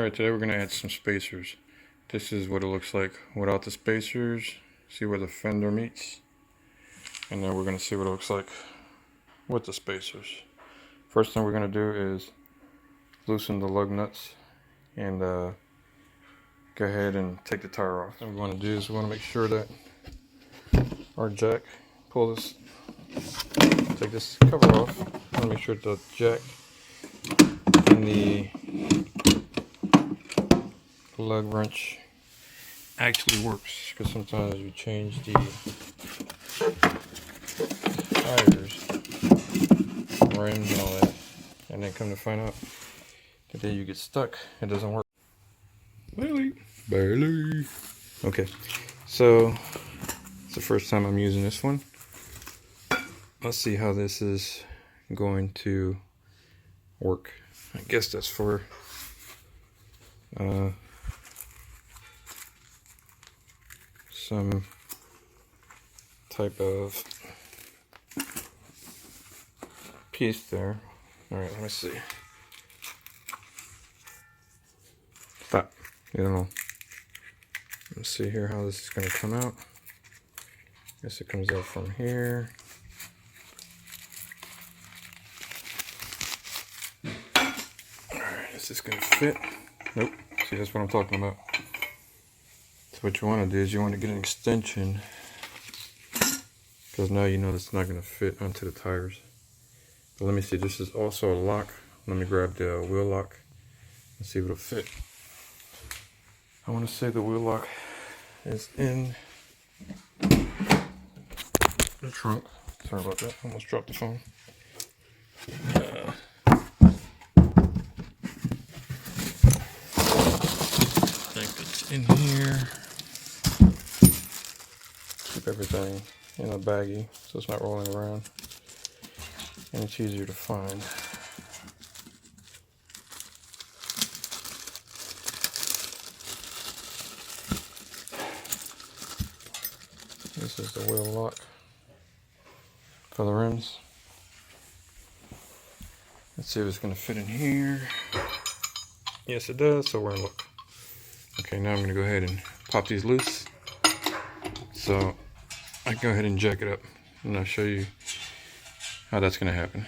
Alright, today we're going to add some spacers. This is what it looks like without the spacers. See where the fender meets. And then we're going to see what it looks like with the spacers. First thing we're going to do is loosen the lug nuts and go ahead and take the tire off. What we want to do is we want to make sure that our jack, pull this, take this cover off. We want to make sure that the jack and the lug wrench actually works, because sometimes we change the tires, rims and all that, and then come to find out that then you get stuck, it doesn't work. Barely. Okay, so it's the first time I'm using this one. Let's see how this is going to work. I guess that's for some type of piece there. Alright, let me see. Stop. You don't know. Let's see here how this is going to come out. Guess it comes out from here. Alright, is this going to fit? Nope. See, that's what I'm talking about. So what you want to do is you want to get an extension, because now you know it's not going to fit onto the tires. But let me see, this is also a lock. Let me grab the wheel lock and see if it'll fit. I want to say the wheel lock is in the trunk. Sorry about that, almost dropped the phone. I think it's in here. Keep everything in a baggie so it's not rolling around, and it's easier to find. This is the wheel lock for the rims. Let's see if it's going to fit in here. Yes, it does, so we're going to look. Okay, now I'm going to go ahead and pop these loose. So I can go ahead and jack it up, and I'll show you how that's going to happen.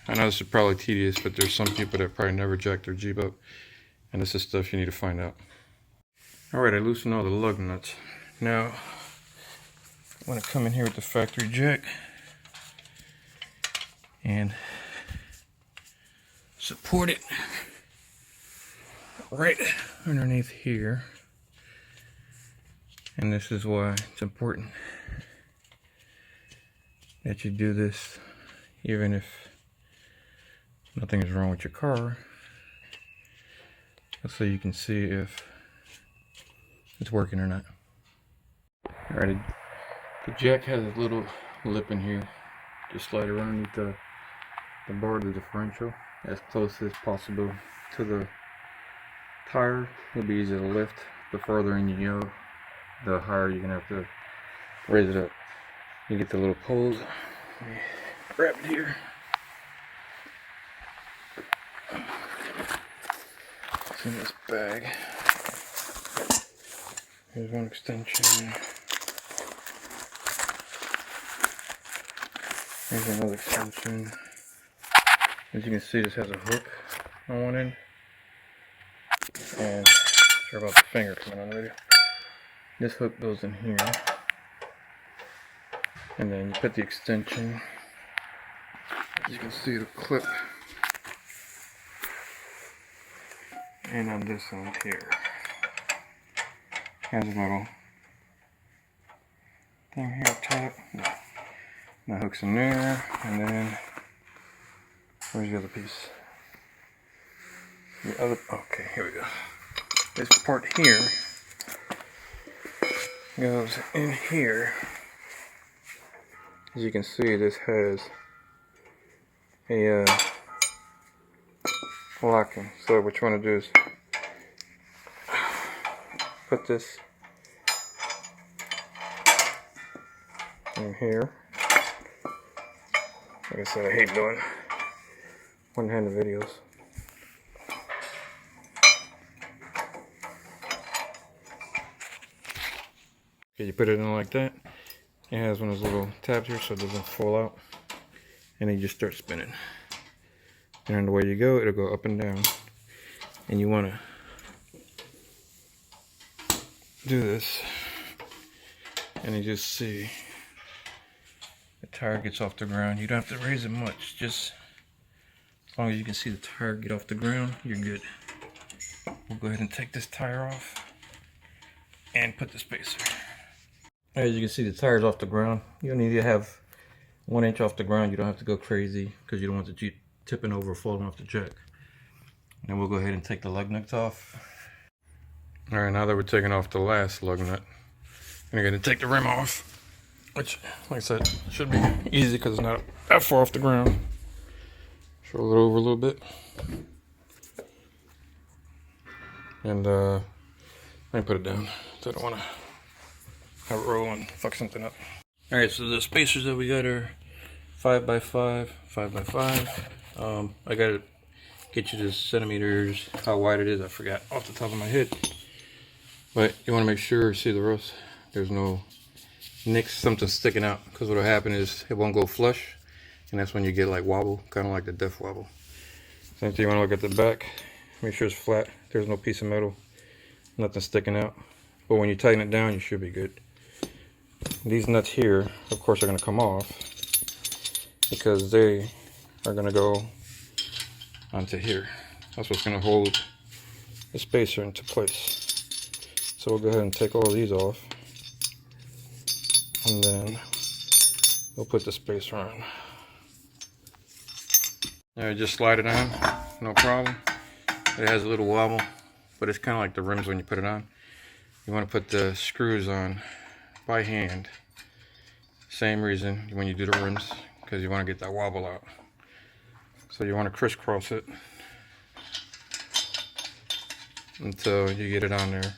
I know this is probably tedious, but there's some people that probably never jack their Jeep up, and this is stuff you need to find out. Alright, I loosened all the lug nuts. Now, I want to come in here with the factory jack and support it right underneath here. And this is why it's important that you do this even if nothing is wrong with your car, so you can see if it's working or not. Alright, the jack has a little lip in here. Just slide it underneath the bar of the differential as close as possible to the tire. It'll be easy to lift. The further in you go, the higher you're gonna have to raise it up. You get the little poles. Let me grab it here. It's in this bag. Here's one extension. Here's another extension. As you can see, this has a hook on one end. And sorry about the finger coming on the video. This hook goes in here. And then you put the extension. As you can see, it'll clip. And on this end here, has a little thing here up top. That hook's in there, and then where's the other piece? The other, okay, here we go. This part here goes in here. As you can see, this has a locking. So what you want to do is put this in here. Like I said, I hate doing one-handed videos. Okay, you put it in like that. It has one of those little tabs here so it doesn't fall out. And then you just start spinning. And the way you go, it'll go up and down. And you want to do this. And you just see the tire gets off the ground. You don't have to raise it much. Just as long as you can see the tire get off the ground, you're good. We'll go ahead and take this tire off and put the spacer. As you can see, the tire's off the ground. You need to have 1 inch off the ground. You don't have to go crazy because you don't want the Jeep tipping over or falling off the jack. And we'll go ahead and take the lug nuts off. All right, now that we're taking off the last lug nut, I'm gonna take the rim off, which, like I said, should be easy because it's not that far off the ground. Roll it over a little bit. And let me put it down. So I don't want to have it roll and fuck something up. Alright, so the spacers that we got are 5x5, 5x5. I gotta get you the centimeters, how wide it is, I forgot off the top of my head. But you want to make sure, see the rust, there's no nicks, something sticking out. Because what will happen is it won't go flush. And that's when you get like wobble, kind of like the death wobble. Same thing, you want to look at the back. Make sure it's flat. There's no piece of metal. Nothing sticking out. But when you tighten it down, you should be good. These nuts here, of course, are going to come off. Because they are going to go onto here. That's what's going to hold the spacer into place. So we'll go ahead and take all of these off. And then we'll put the spacer on. Alright, just slide it on, no problem. It has a little wobble, but it's kind of like the rims when you put it on. You want to put the screws on by hand. Same reason when you do the rims, because you want to get that wobble out. So you want to crisscross it until you get it on there.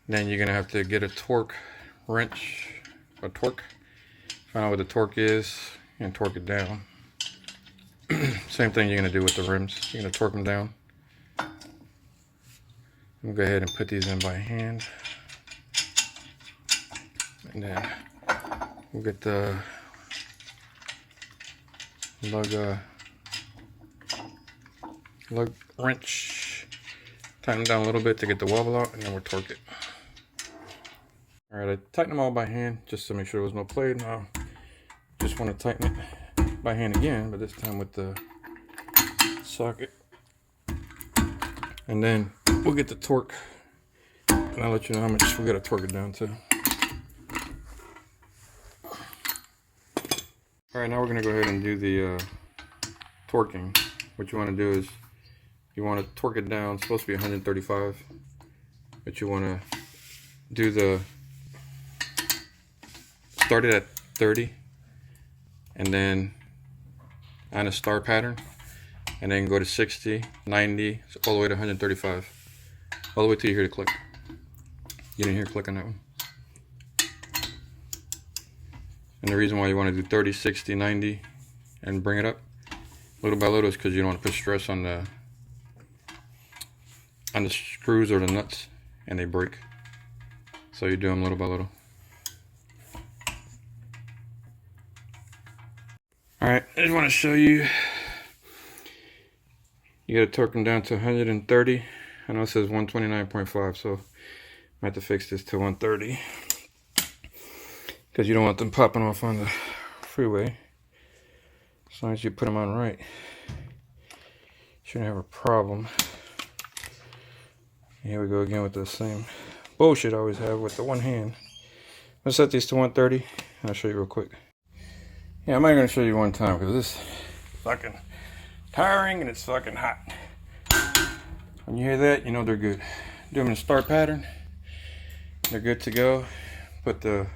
Then you're going to have to get a torque wrench, a torque. Find out what the torque is and torque it down. Same thing you're going to do with the rims. You're going to torque them down. We'll go ahead and put these in by hand. And then we'll get the lug wrench. Tighten them down a little bit to get the wobble out, and then we'll torque it. Alright, I tightened them all by hand just to make sure there was no play. Now, just want to tighten it by hand again, but this time with the socket. And then we'll get the torque, and I'll let you know how much we got to torque it down to. Alright, now we're going to go ahead and do the torquing. What you want to do is you want to torque it down. It's supposed to be 135, but you want to do the start it at 30 and then on a star pattern, and then go to 60, 90, all the way to 135, all the way till you hear the click. You didn't hear a click on that one. And the reason why you want to do 30, 60, 90 and bring it up little by little is because you don't want to put stress on the screws or the nuts and they break. So you do them little by little. Alright, I just want to show you. You got to torque them down to 130. I know it says 129.5, so I might have to fix this to 130. Because you don't want them popping off on the freeway. As long as you put them on right, shouldn't have a problem. Here we go again with the same bullshit I always have with the one hand. Let's set these to 130, and I'll show you real quick. Yeah, I'm only going to show you one time because this is fucking tiring and it's fucking hot. When you hear that, you know they're good. Do them in a star pattern. They're good to go. Put the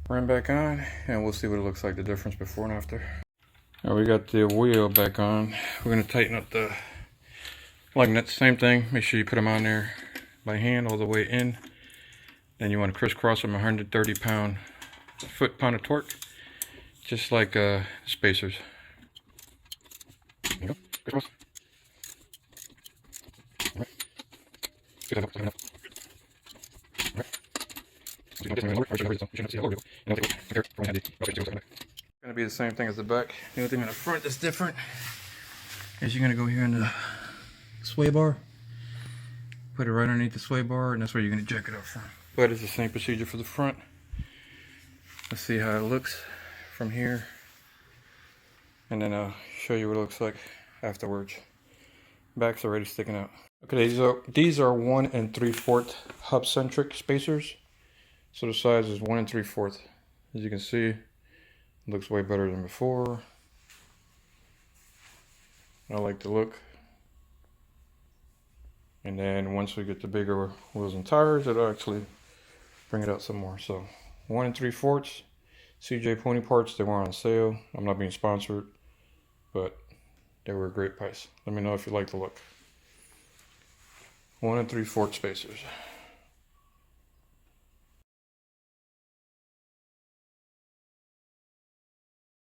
rim back on and we'll see what it looks like, the difference before and after. Now we got the wheel back on. We're going to tighten up the lug nuts. Same thing. Make sure you put them on there by hand all the way in. Then you want to crisscross them 130 foot-pound of torque. Just like spacers. There you go. Crisscross. All right. Good enough. All right. Gonna be the same thing as the back. The only thing in the front that's different is you're gonna go here in the sway bar, put it right underneath the sway bar, and that's where you're gonna jack it up from. But it's the same procedure for the front. Let's see how it looks from here, and then I'll show you what it looks like afterwards. Back's already sticking out. Okay, these are 1 3/4 hub centric spacers. So the size is 1 3/4. As you can see, it looks way better than before. I like the look. And then once we get the bigger wheels and tires, it'll actually bring it out some more. So 1 3/4 CJ Pony parts, they were on sale. I'm not being sponsored, but they were a great price. Let me know if you like the look. 1 3/4 spacers.